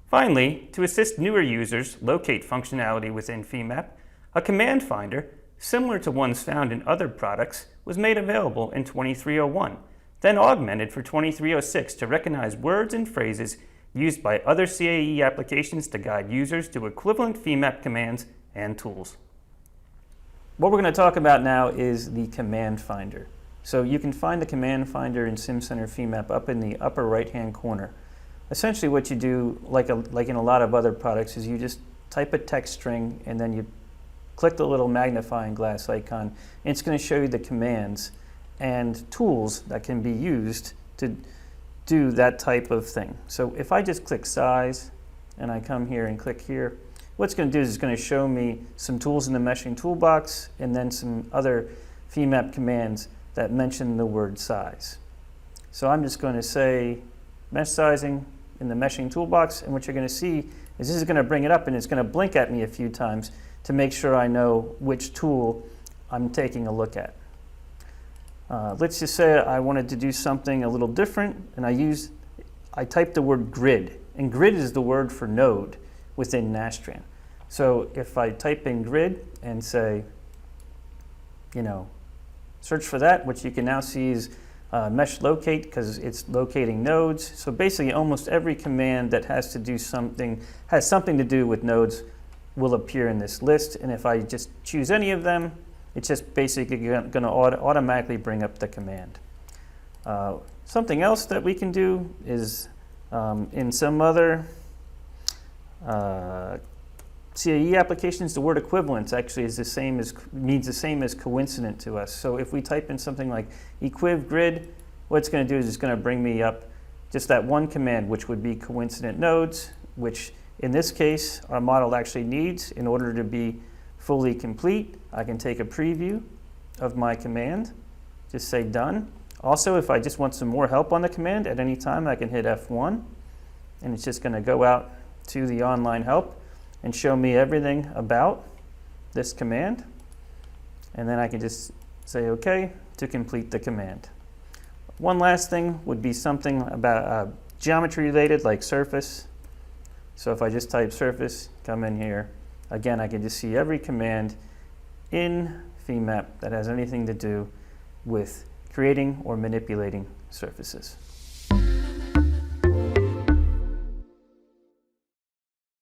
Finally, to assist newer users locate functionality within Femap, a command finder, similar to ones found in other products, was made available in 2301, then augmented for 2306 to recognize words and phrases used by other CAE applications to guide users to equivalent Femap commands and tools. What we're going to talk about now is the command finder. So you can find the command finder in Simcenter Femap up in the upper right-hand corner. Essentially what you do, like in a lot of other products, is you just type a text string and then you click the little magnifying glass icon, and it's going to show you the commands and tools that can be used to do that type of thing. So if I just click size and I come here and click here, what it's going to do is it's going to show me some tools in the meshing toolbox and then some other Femap commands that mention the word size. So I'm just going to say mesh sizing in the meshing toolbox, and what you're going to see is this is going to bring it up and it's going to blink at me a few times to make sure I know which tool I'm taking a look at. Let's just say I wanted to do something a little different, and I typed the word grid, and grid is the word for node within Nastran. So if I type in grid and say, search for that, which you can now see is mesh locate because it's locating nodes. So basically almost every command that has something to do with nodes will appear in this list, and if I just choose any of them, it's just basically going to automatically bring up the command. Something else that we can do is in some other CAE applications, the word equivalence actually is means the same as coincident to us. So if we type in something like equiv grid, what it's going to do is it's going to bring me up just that one command, which would be coincident nodes, which in this case our model actually needs in order to be fully complete. I can take a preview of my command, just say done. Also, if I just want some more help on the command at any time, I can hit F1, and it's just going to go out to the online help and show me everything about this command. And then I can just say OK to complete the command. One last thing would be something about geometry related, like surface. So if I just type surface, come in here, again, I can just see every command in Femap that has anything to do with creating or manipulating surfaces.